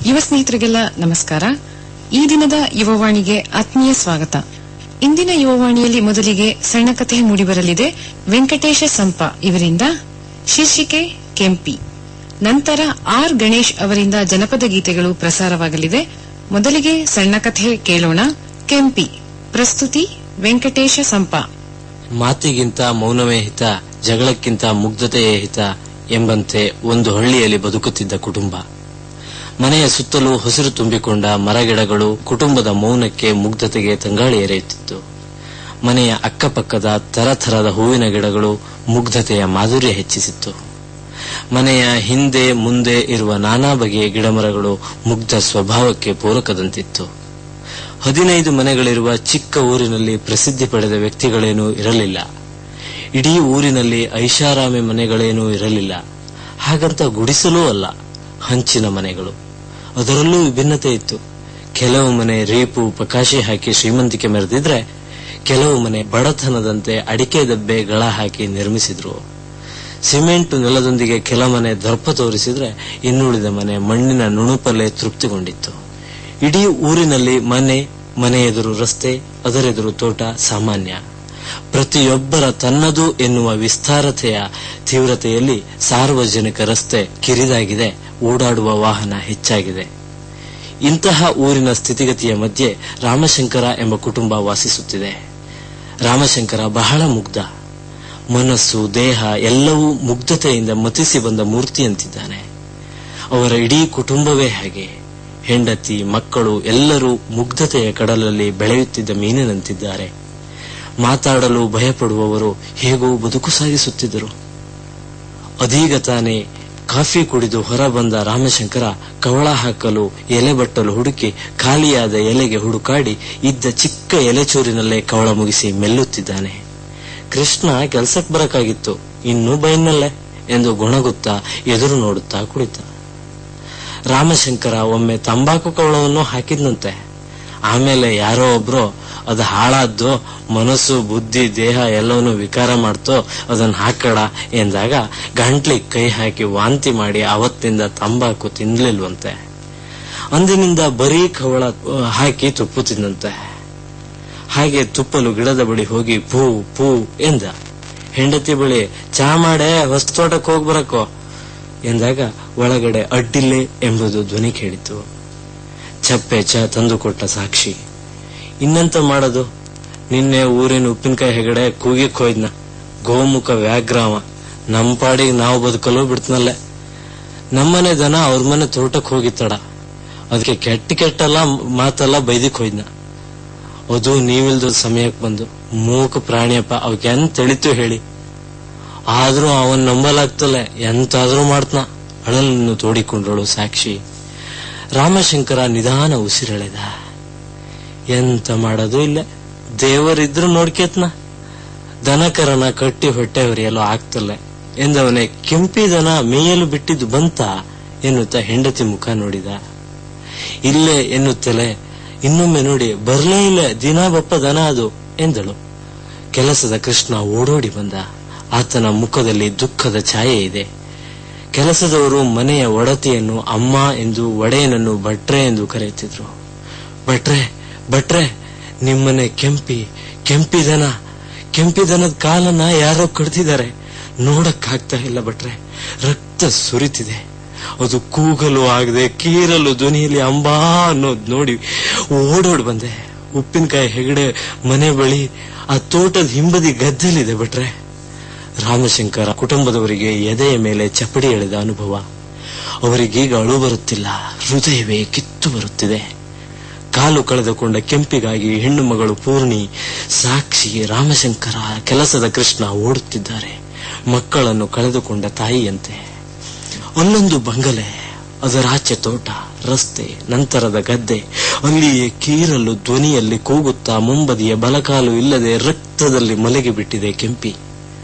ಯುವ ಸ್ನೇಹಿತರಿಗೆಲ್ಲ ನಮಸ್ಕಾರ. ಈ ದಿನದ ಯುವವಾಣಿಗೆ ಆತ್ಮೀಯ ಸ್ವಾಗತ. ಇಂದಿನ ಯುವವಾಣಿಯಲ್ಲಿ ಮೊದಲಿಗೆ ಸಣ್ಣ ಕಥೆ ಮೂಡಿಬರಲಿದೆ. ವೆಂಕಟೇಶ ಸಂಪ ಇವರಿಂದ. ಶೀರ್ಷಿಕೆ ಕೆಂಪಿ. ನಂತರ ಆರ್ ಗಣೇಶ್ ಅವರಿಂದ ಜನಪದ ಗೀತೆಗಳು ಪ್ರಸಾರವಾಗಲಿದೆ. ಮೊದಲಿಗೆ ಸಣ್ಣ ಕಥೆ ಕೇಳೋಣ. ಕೆಂಪಿ. ಪ್ರಸ್ತುತಿ ವೆಂಕಟೇಶ ಸಂಪ. ಮಾತಿಗಿಂತ ಮೌನವೇ ಹಿತ, ಜಗಳಕ್ಕಿಂತ ಮುಗ್ಧತೆಯೇ ಹಿತ ಎಂಬಂತೆ ಒಂದು ಹಳ್ಳಿಯಲ್ಲಿ ಬದುಕುತ್ತಿದ್ದ ಕುಟುಂಬ. ಮನೆಯ ಸುತ್ತಲೂ ಹಸಿರು ತುಂಬಿಕೊಂಡ ಮರಗಿಡಗಳು ಕುಟುಂಬದ ಮೌನಕ್ಕೆ ಮುಗ್ಧತೆಗೆ ತಂಗಾಳಿ ಎರೆಯುತ್ತಿತ್ತು. ಮನೆಯ ಅಕ್ಕಪಕ್ಕದ ತರತರದ ಹೂವಿನ ಗಿಡಗಳು ಮುಗ್ಧತೆಯ ಮಾಧುರ್ಯ ಹೆಚ್ಚಿಸಿತ್ತು. ಮನೆಯ ಹಿಂದೆ ಮುಂದೆ ಇರುವ ನಾನಾ ಬಗೆಯ ಗಿಡಮರಗಳು ಮುಗ್ಧ ಸ್ವಭಾವಕ್ಕೆ ಪೂರಕದಂತಿತ್ತು. 15 ಮನೆಗಳಿರುವ ಚಿಕ್ಕ ಊರಿನಲ್ಲಿ ಪ್ರಸಿದ್ಧಿ ಪಡೆದ ವ್ಯಕ್ತಿಗಳೇನೂ ಇರಲಿಲ್ಲ. ಇಡೀ ಊರಿನಲ್ಲಿ ಐಷಾರಾಮಿ ಮನೆಗಳೇನೂ ಇರಲಿಲ್ಲ. ಹಾಗಂತ ಗುಡಿಸಲೂ ಅಲ್ಲ, ಹಂಚಿನ ಮನೆಗಳು. ಅದರಲ್ಲೂ ವಿಭಿನ್ನತೆ ಇತ್ತು. ಕೆಲವು ಮನೆ ರೀಪು ಪಕಾಶಿ ಹಾಕಿ ಶ್ರೀಮಂತಿಕೆ ಮೆರೆದಿದ್ರೆ, ಕೆಲವು ಮನೆ ಬಡತನದಂತೆ ಅಡಿಕೆ ದಬ್ಬೆ ಗಳ ಹಾಕಿ ನಿರ್ಮಿಸಿದ್ರು. ಸಿಮೆಂಟ್ ನೆಲದೊಂದಿಗೆ ಕೆಲ ಮನೆ ದರ್ಪ ತೋರಿಸಿದ್ರೆ, ಇನ್ನುಳಿದ ಮನೆ ಮಣ್ಣಿನ ನುಣುಪಲ್ಲೇ ತೃಪ್ತಿಗೊಂಡಿತ್ತು. ಇಡೀ ಊರಿನಲ್ಲಿ ಮನೆ ಎದುರು ರಸ್ತೆ, ಅದರೆದುರು ತೋಟ ಸಾಮಾನ್ಯ. ಪ್ರತಿಯೊಬ್ಬರ ತನ್ನದು ಎನ್ನುವ ವಿಸ್ತಾರತೆಯ ತೀವ್ರತೆಯಲ್ಲಿ ಸಾರ್ವಜನಿಕ ರಸ್ತೆ ಕಿರಿದಾಗಿದೆ, ಓಡಾಡುವ ವಾಹನ ಹೆಚ್ಚಾಗಿದೆ. ಇಂತಹ ಊರಿನ ಸ್ಥಿತಿಗತಿಯ ಮಧ್ಯೆ ರಾಮಶಂಕರ ಎಂಬ ಕುಟುಂಬ ವಾಸಿಸುತ್ತಿದೆ. ರಾಮಶಂಕರ ಬಹಳ ಮುಗ್ಧ. ಮನಸ್ಸು, ದೇಹ ಎಲ್ಲವೂ ಮುಗ್ಧತೆಯಿಂದ ಮತಿಸಿ ಬಂದ ಮೂರ್ತಿಯಂತಿದ್ದಾನೆ. ಅವರ ಇಡೀ ಕುಟುಂಬವೇ ಹಾಗೆ. ಹೆಂಡತಿ, ಮಕ್ಕಳು ಎಲ್ಲರೂ ಮುಗ್ಧತೆಯ ಕಡಲಲ್ಲಿ ಬೆಳೆಯುತ್ತಿದ್ದ ಮೀನಿನಂತಿದ್ದಾರೆ. ಮಾತಾಡಲು ಭಯಪಡುವವರು ಹೇಗೋ ಬದುಕು ಸಾಗಿಸುತ್ತಿದ್ದರು. ಅದೀಗ ತಾನೇ ಕಾಫಿ ಕುಡಿದು ಹೊರಬಂದ ರಾಮಶಂಕರ ಕವಳ ಹಾಕಲು ಎಲೆ ಬಟ್ಟಲು ಹುಡುಕಿ ಖಾಲಿಯಾದ ಎಲೆಗೆ ಹುಡುಕಾಡಿ ಇದ್ದ ಚಿಕ್ಕ ಎಲೆಚೂರಿನಲ್ಲೇ ಕವಳ ಮುಗಿಸಿ ಮೆಲ್ಲುತ್ತಿದ್ದಾನೆ. ಕೃಷ್ಣ ಕೆಲ್ಸಕ್ಕೆ ಬರಕಾಗಿತ್ತು, ಇನ್ನೂ ಬೈನಲ್ಲೇ ಎಂದು ಗೊಣಗುತ್ತಾ ಎದುರು ನೋಡುತ್ತಾ ಕುಳಿತ. ರಾಮಶಂಕರ ಒಮ್ಮೆ ತಂಬಾಕು ಕವಳವನ್ನು ಹಾಕಿದ್ನಂತೆ. ಆಮೇಲೆ ಯಾರೋ ಒಬ್ರು ಅದು ಹಾಳಾದ್ದು, ಮನಸ್ಸು ಬುದ್ಧಿ ದೇಹ ಎಲ್ಲವನ್ನೂ ವಿಕಾರ ಮಾಡ್ತೋ, ಅದನ್ನ ಹಾಕಡ ಎಂದಾಗ ಗಂಟ್ಲಿಗೆ ಕೈ ಹಾಕಿ ವಾಂತಿ ಮಾಡಿ ಅವತ್ತಿಂದ ತಂಬಾಕು ತಿನ್ಲಿಲ್ವಂತೆ. ಅಂದಿನಿಂದ ಬರೀ ಕವಳ ಹಾಕಿ ತುಪ್ಪುತ್ತಿದ್ದಂತೆ. ಹಾಗೆ ತುಪ್ಪಲು ಗಿಡದ ಬಳಿ ಹೋಗಿ ಪೂ ಪೂ ಎಂದ. ಹೆಂಡತಿ ಬಳಿ ಚಾ ಮಾಡೆ ಹೊಸ್ತೋಟಕ್ಕೆ ಹೋಗ್ಬರಕೋ ಎಂದಾಗ ಒಳಗಡೆ ಅಡ್ಡಿಲ್ಲೆ ಎಂಬುದು ಧ್ವನಿ ಕೇಳಿತು. ಚಪ್ಪೆ ಚಾ ತಂದುಕೊಟ್ಟ ಸಾಕ್ಷಿ. ಇನ್ನಂತ ಮಾಡೋದು, ನಿನ್ನೆ ಊರಿನ ಉಪ್ಪಿನಕಾಯಿ ಹೆಗಡೆ ಕೂಗಿಕ್ ಹೋಯ್ದ್ನ. ಗೋಮುಖ ವ್ಯಾಗ್ರಾಮ, ನಮ್ಮ ಪಾಡಿಗೆ ನಾವು ಬದುಕಲು ಬಿಡ್ತನಲ್ಲೇ. ನಮ್ಮನೆ ದನ ಅವ್ರ ಮನೆ ತೋಟಕ್ಕೆ ಹೋಗಿತ್ತಡ, ಅದಕ್ಕೆ ಕೆಟ್ಟಲ್ಲ ಮಾತಲ್ಲ ಬೈದಿಕ್ ಹೋಯ್ದ್ನ. ಅದು ನೀವಿಲ್ದ ಸಮಯಕ್ಕೆ ಬಂದು ಮೂಕ ಪ್ರಾಣಿಯಪ್ಪ, ಅವಕ್ಕೆ ಎಂತ ತಿಳಿತು ಹೇಳಿ. ಆದ್ರೂ ಅವನ್ ನಂಬಲಾಗ್ತಲ್ಲ, ಎಂತಾದ್ರೂ ಮಾಡ್ತನ ಅಳಲನ್ನು ತೋಡಿಕೊಂಡಳು ಸಾಕ್ಷಿ. ರಾಮಶಂಕರ ನಿಧಾನ ಉಸಿರೆಳೆದ. ಎಂತ ಮಾಡೋದು ಇಲ್ಲ, ದೇವರಿದ್ರು ನೋಡ್ಕೇತ್ನ. ದನಕರನ ಕಟ್ಟಿ ಹೊಟ್ಟೆ ಹೊರೆಯಲು ಆಗ್ತಲ್ಲ ಎಂದವನೇ ಕೆಂಪಿ ದನ ಮೇಯಲು ಬಿಟ್ಟಿದ್ದು ಬಂತ ಎನ್ನುತ್ತಾ ಹೆಂಡತಿ ಮುಖ ನೋಡಿದ. ಇಲ್ಲೇ ಎನ್ನುತ್ತಲೇ ಇನ್ನೊಮ್ಮೆ ನೋಡಿ, ಬರ್ಲೇ ಇಲ್ಲ, ದಿನ ಬಪ್ಪ ದನ ಅದು ಎಂದಳು. ಕೆಲಸದ ಕೃಷ್ಣ ಓಡೋಡಿ ಬಂದ. ಆತನ ಮುಖದಲ್ಲಿ ದುಃಖದ ಛಾಯೆ ಇದೆ. ಕೆಲಸದವರು ಮನೆಯ ಒಡತಿಯನ್ನು ಅಮ್ಮ ಎಂದು, ಒಡೆಯನನ್ನು ಭಟ್ರೆ ಎಂದು ಕರೆಯುತ್ತಿದ್ರು. ಭಟ್ರೆ ನಿಮ್ಮನೆ ಕೆಂಪಿದನದ ಕಾಲನ್ನ ಯಾರೋ ಕಡ್ದಿದ್ದಾರೆ, ನೋಡಕ್ಕಾಗ್ತಾ ಇಲ್ಲ ಭಟ್ರೆ, ರಕ್ತ ಸುರಿತಿದೆ. ಅದು ಕೂಗಲು ಆಗದೆ ಕೀರಲು ಧ್ವನಿಯಲ್ಲಿ ಅಂಬಾ ಅನ್ನೋದು ನೋಡಿ ಓಡೋಡ್ ಬಂದೆ. ಉಪ್ಪಿನಕಾಯಿ ಹೆಗಡೆ ಮನೆ ಬಳಿ ಆ ತೋಟದ ಹಿಂಬದಿ ಗದ್ದಲಿದೆ ಭಟ್ರೆ. ರಾಮಶಂಕರ ಕುಟುಂಬದವರಿಗೆ ಎದೆಯ ಮೇಲೆ ಚಪಡಿ ಎಳೆದ ಅನುಭವ. ಅವರಿಗೀಗ ಅಳು ಬರುತ್ತಿಲ್ಲ, ಹೃದಯವೇ ಕಿತ್ತು ಬರುತ್ತಿದೆ. ಕಾಲು ಕಳೆದುಕೊಂಡ ಕೆಂಪಿಗಾಗಿ ಹೆಣ್ಣು ಮಗಳು ಪೂರ್ಣಿ, ಸಾಕ್ಷಿ, ರಾಮಶಂಕರ, ಕೆಲಸದ ಕೃಷ್ಣ ಓಡುತ್ತಿದ್ದಾರೆ. ಮಕ್ಕಳನ್ನು ಕಳೆದುಕೊಂಡ ತಾಯಿಯಂತೆ. ಅಲ್ಲೊಂದು ಬಂಗಲೆ, ಅದರಾಚೆ ತೋಟ, ರಸ್ತೆ, ನಂತರದ ಗದ್ದೆ. ಅಲ್ಲಿಯೇ ಕೀರಲು ಧ್ವನಿಯಲ್ಲಿ ಕೂಗುತ್ತಾ ಮುಂಬದಿಯ ಬಲಕಾಲು ಇಲ್ಲದೆ ರಕ್ತದಲ್ಲಿ ಮಲಗಿ ಬಿಟ್ಟಿದೆ ಕೆಂಪಿ.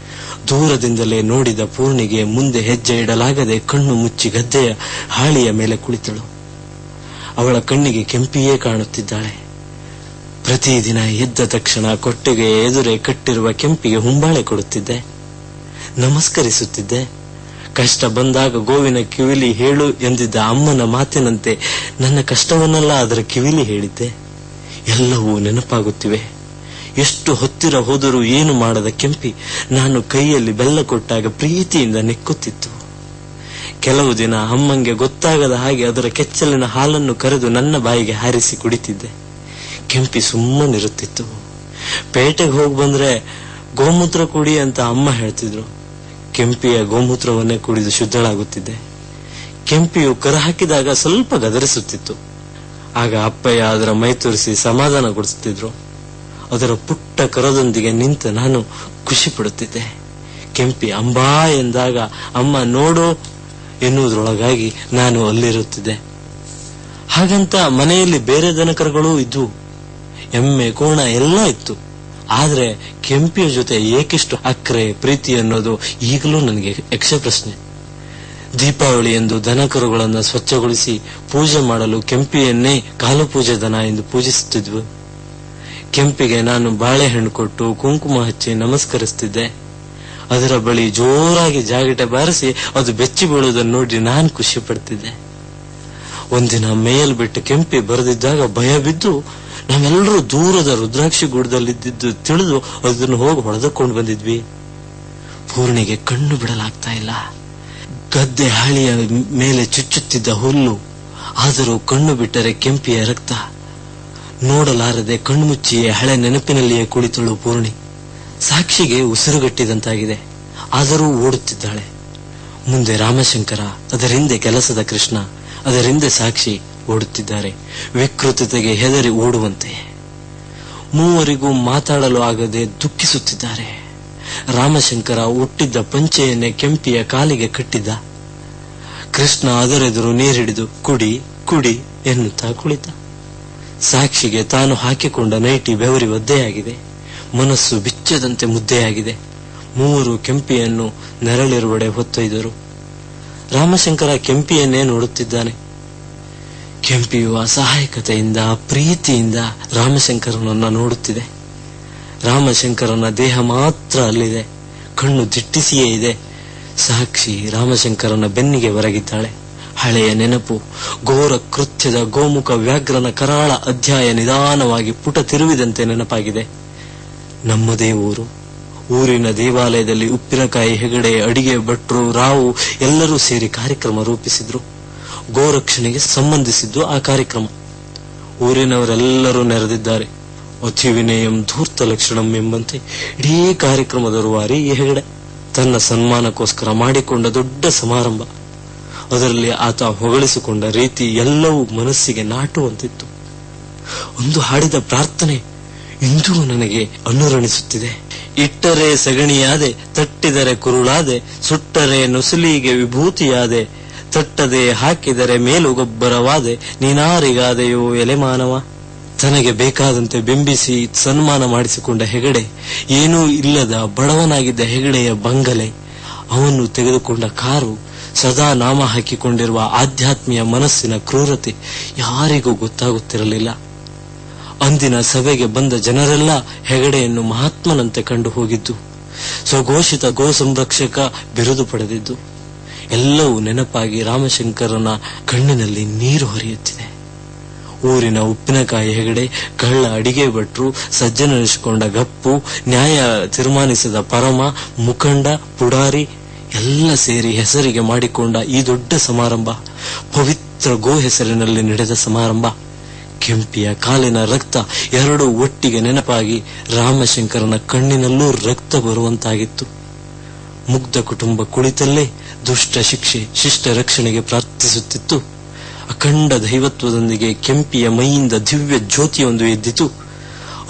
ದೂರದಿಂದಲೇ ನೋಡಿದ ಪೂರ್ಣಿಗೆ ಮುಂದೆ ಹೆಜ್ಜೆ ಇಡಲಾಗದೆ ಕಣ್ಣು ಮುಚ್ಚಿ ಗದ್ದೆಯ ಹಾಳಿಯ ಮೇಲೆ ಕುಳಿತಳು. ಅವಳ ಕಣ್ಣಿಗೆ ಕೆಂಪಿಯೇ ಕಾಣುತ್ತಿದ್ದಾಳೆ. ಪ್ರತಿದಿನ ಎದ್ದ ತಕ್ಷಣ ಕೊಟ್ಟಿಗೆ ಎದುರೇ ಕಟ್ಟಿರುವ ಕೆಂಪಿಗೆ ಹುಂಬಾಳೆ ಕೊಡುತ್ತಿದ್ದೆ. ನಮಸ್ಕರಿಸುತ್ತಿದ್ದೆ. ಕಷ್ಟ ಬಂದಾಗ ಗೋವಿನ ಕಿವಿಲಿ ಹೇಳು ಎಂದಿದ್ದ ಅಮ್ಮನ ಮಾತಿನಂತೆ ನನ್ನ ಕಷ್ಟವನ್ನೆಲ್ಲ ಅದರ ಕಿವಿಲಿ ಹೇಳಿದ್ದೆ. ಎಲ್ಲವೂ ನೆನಪಾಗುತ್ತಿವೆ. ಎಷ್ಟು ಹೊತ್ತಿರ ಹೋದರೂ ಏನು ಮಾಡದ ಕೆಂಪಿ ನಾನು ಕೈಯಲ್ಲಿ ಬೆಲ್ಲ ಕೊಟ್ಟಾಗ ಪ್ರೀತಿಯಿಂದ ನೆಕ್ಕುತ್ತಿತ್ತು. ಕೆಲವು ದಿನ ಅಮ್ಮಂಗೆ ಗೊತ್ತಾಗದ ಹಾಗೆ ಅದರ ಕೆಚ್ಚಲಿನ ಹಾಲನ್ನು ಕರೆದು ನನ್ನ ಬಾಯಿಗೆ ಹಾರಿಸಿ ಕುಡಿತಿದ್ದೆ. ಕೆಂಪಿ ಸುಮ್ಮನಿರುತ್ತಿತ್ತು. ಪೇಟೆಗೆ ಹೋಗಿ ಬಂದ್ರೆ ಗೋಮೂತ್ರ ಕುಡಿ ಅಂತ ಅಮ್ಮ ಹೇಳ್ತಿದ್ರು. ಕೆಂಪಿಯ ಗೋಮೂತ್ರವನ್ನೇ ಕುಡಿದು ಶುದ್ಧಳಾಗುತ್ತಿದ್ದೆ. ಕೆಂಪಿಯು ಕರ ಹಾಕಿದಾಗ ಸ್ವಲ್ಪ ಗದರಿಸುತ್ತಿತ್ತು. ಆಗ ಅಪ್ಪಯ್ಯ ಅದರ ಮೈ ತೋರಿಸಿ ಸಮಾಧಾನಗೊಳಿಸುತ್ತಿದ್ರು. ಅದರ ಪುಟ್ಟ ಕರದೊಂದಿಗೆ ನಿಂತು ನಾನು ಖುಷಿ ಪಡುತ್ತಿದ್ದೆ. ಕೆಂಪಿ ಅಂಬಾ ಎಂದಾಗ ಅಮ್ಮ ನೋಡು ಎನ್ನುವುದರೊಳಗಾಗಿ ನಾನು ಅಲ್ಲಿರುತ್ತಿದ್ದೆ. ಹಾಗಂತ ಮನೆಯಲ್ಲಿ ಬೇರೆ ದನಕರುಗಳೂ ಇದ್ವು. ಎಮ್ಮೆ ಕೋಣ ಎಲ್ಲ ಇತ್ತು. ಆದ್ರೆ ಕೆಂಪಿಯ ಜೊತೆ ಏಕಿಷ್ಟು ಅಕ್ರೆ ಪ್ರೀತಿ ಅನ್ನೋದು ಈಗಲೂ ನನಗೆ ಯಕ್ಷ ಪ್ರಶ್ನೆ. ದೀಪಾವಳಿ ಎಂದು ದನಕರುಗಳನ್ನು ಸ್ವಚ್ಛಗೊಳಿಸಿ ಪೂಜೆ ಮಾಡಲು ಕೆಂಪಿಯನ್ನೇ ಕಾಲು ಪೂಜೆ ದನ ಎಂದು ಪೂಜಿಸುತ್ತಿದ್ವು. ಕೆಂಪಿಗೆ ನಾನು ಬಾಳೆಹಣ್ಣು ಕೊಟ್ಟು ಕುಂಕುಮ ಹಚ್ಚಿ ನಮಸ್ಕರಿಸುತ್ತಿದ್ದೆ. ಅದರ ಬಳಿ ಜೋರಾಗಿ ಜಾಗಿಟೆ ಬಾರಿಸಿ ಅದು ಬೆಚ್ಚಿ ಬೀಳುವುದನ್ನು ನೋಡಿ ನಾನು ಖುಷಿ ಪಡ್ತಿದ್ದೆ. ಒಂದಿನ ಮೇಯಲ್ ಬಿಟ್ಟು ಕೆಂಪಿ ಬರೆದಿದ್ದಾಗ ಭಯ ಬಿದ್ದು ನಾವೆಲ್ಲರೂ ದೂರದ ರುದ್ರಾಕ್ಷಿ ಗುಡ್ಡದಲ್ಲಿದ್ದು ತಿಳಿದು ಅದನ್ನು ಹೋಗಿ ಹೊಡೆದುಕೊಂಡು ಬಂದಿದ್ವಿ. ಪೂರ್ಣಿಗೆ ಕಣ್ಣು ಬಿಡಲಾಗ್ತಾ ಇಲ್ಲ. ಗದ್ದೆ ಹಾಳಿಯ ಮೇಲೆ ಚುಚ್ಚುತ್ತಿದ್ದ ಹುಲ್ಲು, ಆದರೂ ಕಣ್ಣು ಬಿಟ್ಟರೆ ಕೆಂಪಿಯ ರಕ್ತ. ನೋಡಲಾರದೆ ಕಣ್ಮುಚ್ಚಿಯೇ ಹಳೆ ನೆನಪಿನಲ್ಲಿಯೇ ಕುಳಿತಳು ಪೂರ್ಣಿ. ಸಾಕ್ಷಿಗೆ ಉಸಿರುಗಟ್ಟಿದಂತಾಗಿದೆ. ಆದರೂ ಓಡುತ್ತಿದ್ದಾಳೆ. ಮುಂದೆ ರಾಮಶಂಕರ, ಅದರ ಹಿಂದೆ ಕೆಲಸದ ಕೃಷ್ಣ, ಅದರ ಹಿಂದೆ ಸಾಕ್ಷಿ ಓಡುತ್ತಿದ್ದಾರೆ, ವಿಕೃತತೆಗೆ ಹೆದರಿ ಓಡುವಂತೆ. ಮೂವರಿಗೂ ಮಾತಾಡಲು ಆಗದೆ ದುಃಖಿಸುತ್ತಿದ್ದಾರೆ. ರಾಮಶಂಕರ ಹುಟ್ಟಿದ್ದ ಪಂಚೆಯನ್ನೇ ಕೆಂಪಿಯ ಕಾಲಿಗೆ ಕಟ್ಟಿದ್ದ. ಕೃಷ್ಣ ಅದರೆದುರು ನೀರಿಡಿದು ಕುಡಿ ಕುಡಿ ಎನ್ನುತ್ತಾ ಕುಳಿತ. ಸಾಕ್ಷಿಗೆ ತಾನು ಹಾಕಿಕೊಂಡ ನೈಟಿ ಬೆವರಿ ಒದ್ದೆಯಾಗಿದೆ. ಮನಸ್ಸು ಬಿಚ್ಚದಂತೆ ಮುದ್ದೆಯಾಗಿದೆ. ಮೂವರು ಕೆಂಪಿಯನ್ನು ನೆರಳಿರುವಡೆ ಹೊತ್ತೊಯ್ದರು. ರಾಮಶಂಕರ ಕೆಂಪಿಯನ್ನೇ ನೋಡುತ್ತಿದ್ದಾನೆ. ಕೆಂಪಿಯು ಅಸಹಾಯಕತೆಯಿಂದ ಪ್ರೀತಿಯಿಂದ ರಾಮಶಂಕರನನ್ನ ನೋಡುತ್ತಿದೆ. ರಾಮಶಂಕರನ ದೇಹ ಮಾತ್ರ ಅಲ್ಲಿದೆ. ಕಣ್ಣು ದಿಟ್ಟಿಸಿಯೇ ಇದೆ. ಸಾಕ್ಷಿ ರಾಮಶಂಕರನ ಬೆನ್ನಿಗೆ ಒರಗಿದ್ದಾಳೆ. ಹಳೆಯ ನೆನಪು, ಘೋರ ಕೃತ್ಯದ ಗೋಮುಖ ವ್ಯಾಘ್ರನ ಕರಾಳ ಅಧ್ಯಾಯ ನಿಧಾನವಾಗಿ ಪುಟ ತಿರುವಿದಂತೆ ನೆನಪಾಗಿದೆ. ನಮ್ಮದೇ ಊರು. ಊರಿನ ದೇವಾಲಯದಲ್ಲಿ ಉಪ್ಪಿನಕಾಯಿ ಹೆಗಡೆ, ಅಡಿಗೆ ಭಟ್ರು, ರಾವು ಎಲ್ಲರೂ ಸೇರಿ ಕಾರ್ಯಕ್ರಮ ರೂಪಿಸಿದ್ರು. ಗೋರಕ್ಷಣೆಗೆ ಸಂಬಂಧಿಸಿದ್ದು ಆ ಕಾರ್ಯಕ್ರಮ. ಊರಿನವರೆಲ್ಲರೂ ನೆರೆದಿದ್ದಾರೆ. ಅತಿವಿನಯಂ ಧೂರ್ತ ಲಕ್ಷಣಂ ಎಂಬಂತೆ ಇಡೀ ಕಾರ್ಯಕ್ರಮದ ರೂವಾರಿ ಈ ಹೆಗಡೆ. ತನ್ನ ಸನ್ಮಾನಕ್ಕೋಸ್ಕರ ಮಾಡಿಕೊಂಡ ದೊಡ್ಡ ಸಮಾರಂಭ. ಅದರಲ್ಲಿ ಆತ ಹೊಗಳಿಸಿಕೊಂಡ ರೀತಿ ಎಲ್ಲವೂ ಮನಸ್ಸಿಗೆ ನಾಟುವಂತಿತ್ತು. ಒಂದು ಹಾಡಿದ ಪ್ರಾರ್ಥನೆ ಇಂದೂ ನನಗೆ ಅನುರಣಿಸುತ್ತಿದೆ. ಇಟ್ಟರೆ ಸಗಣಿಯಾದೆ, ತಟ್ಟಿದರೆ ಕುರುಳಾದೆ, ಸುಟ್ಟರೆ ನುಸುಲಿಗೆ ವಿಭೂತಿಯಾದೆ, ತಟ್ಟದೆ ಹಾಕಿದರೆ ಮೇಲು ಗೊಬ್ಬರವಾದೆ, ನೀನಾರಿಗಾದೆಯೋ ಎಲೆ ಮಾನವ. ತನಗೆ ಬೇಕಾದಂತೆ ಬಿಂಬಿಸಿ ಸನ್ಮಾನ ಮಾಡಿಸಿಕೊಂಡ ಹೆಗಡೆ, ಏನೂ ಇಲ್ಲದ ಬಡವನಾಗಿದ್ದ ಹೆಗಡೆಯ ಬಂಗಲೆ, ಅವನು ತೆಗೆದುಕೊಂಡ ಕಾರು, ಸದಾ ನಾಮ ಹಾಕಿಕೊಂಡಿರುವ ಆಧ್ಯಾತ್ಮಿಯ ಮನಸ್ಸಿನ ಕ್ರೂರತೆ ಯಾರಿಗೂ ಗೊತ್ತಾಗುತ್ತಿರಲಿಲ್ಲ. ಅಂದಿನ ಸಭೆಗೆ ಬಂದ ಜನರೆಲ್ಲ ಹೆಗಡೆಯನ್ನು ಮಹಾತ್ಮನಂತೆ ಕಂಡು ಹೋಗಿದ್ದು, ಸ್ವಘೋಷಿತ ಗೋ ಸಂರಕ್ಷಕ ಬಿರುದು ಪಡೆದಿದ್ದು ಎಲ್ಲವೂ ನೆನಪಾಗಿ ರಾಮಶಂಕರನ ಕಣ್ಣಿನಲ್ಲಿ ನೀರು ಹರಿಯುತ್ತಿದೆ. ಊರಿನ ಉಪ್ಪಿನಕಾಯಿ ಹೆಗಡೆ, ಕಳ್ಳ ಅಡಿಗೆ ಭಟ್ರು, ಸಜ್ಜನೆನಿಸಿಕೊಂಡ ಗಪ್ಪು, ನ್ಯಾಯ ತೀರ್ಮಾನಿಸಿದ ಪರಮ, ಮುಖಂಡ, ಪುಡಾರಿ ಎಲ್ಲ ಸೇರಿ ಹೆಸರಿಗೆ ಮಾಡಿಕೊಂಡ ಈ ದೊಡ್ಡ ಸಮಾರಂಭ, ಪವಿತ್ರ ಗೋ ಹೆಸರಿನಲ್ಲಿ ನಡೆದ ಸಮಾರಂಭ. ಕೆಂಪಿಯ ಕಾಲಿನ ರಕ್ತ ಎರಡೂ ಒಟ್ಟಿಗೆ ನೆನಪಾಗಿ ರಾಮಶಂಕರನ ಕಣ್ಣಿನಲ್ಲೂ ರಕ್ತ ಬರುವಂತಾಗಿತ್ತು. ಮುಗ್ಧ ಕುಟುಂಬ ಕುಳಿತಲ್ಲೇ ದುಷ್ಟ ಶಿಕ್ಷೆ, ಶಿಷ್ಟ ರಕ್ಷಣೆಗೆ ಪ್ರಾರ್ಥಿಸುತ್ತಿತ್ತು. ಅಖಂಡ ದೈವತ್ವದೊಂದಿಗೆ ಕೆಂಪಿಯ ಮೈಯಿಂದ ದಿವ್ಯ ಜ್ಯೋತಿಯೊಂದು ಎದ್ದಿತು.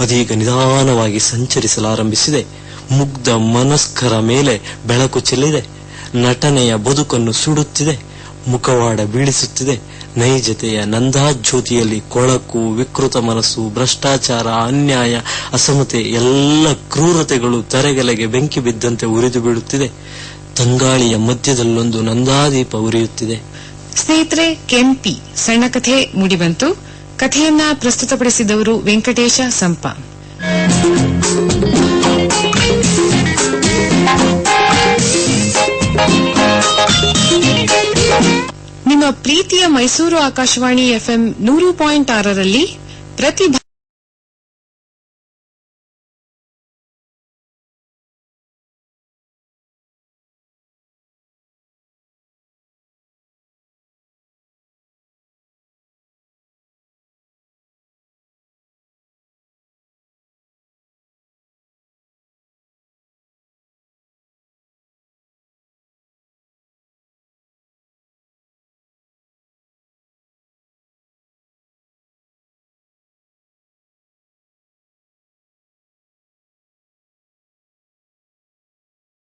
ಅದೀಗ ನಿಧಾನವಾಗಿ ಸಂಚರಿಸಲಾರಂಭಿಸಿದೆ. ಮುಗ್ಧ ಮನಸ್ಕರ ಮೇಲೆ ಬೆಳಕು ಚೆಲ್ಲಿದೆ. ನಟನೆಯ ಬದುಕನ್ನು ಸುಡುತ್ತಿದೆ. ಮುಖವಾಡ ಬೀಳಿಸುತ್ತಿದೆ. ನೈಜತೆಯ ನಂದಾಜ್ಯೋತಿಯಲ್ಲಿ ಕೊಳಕು, ವಿಕೃತ ಮನಸ್ಸು, ಭ್ರಷ್ಟಾಚಾರ, ಅನ್ಯಾಯ, ಅಸಮತೆ ಎಲ್ಲ ಕ್ರೂರತೆಗಳು ತರೆಗೆಲೆಗೆ ಬೆಂಕಿ ಬಿದ್ದಂತೆ ಉರಿದು ಬೀಳುತ್ತಿದೆ. ತಂಗಾಳಿಯ ಮಧ್ಯದಲ್ಲೊಂದು ನಂದಾದೀಪ ಉರಿಯುತ್ತಿದೆ. ಸ್ನೇಹಿತರೆ, ಕೆಂಪಿ ಸಣ್ಣ ಕಥೆ ಮೂಡಿಬಂತು. ಕಥೆಯನ್ನ ಪ್ರಸ್ತುತಪಡಿಸಿದವರು ವೆಂಕಟೇಶ ಸಂಪ. ಮೈಸೂರು ಆಕಾಶವಾಣಿ FM 100.6ರಲ್ಲಿ ಪ್ರತಿ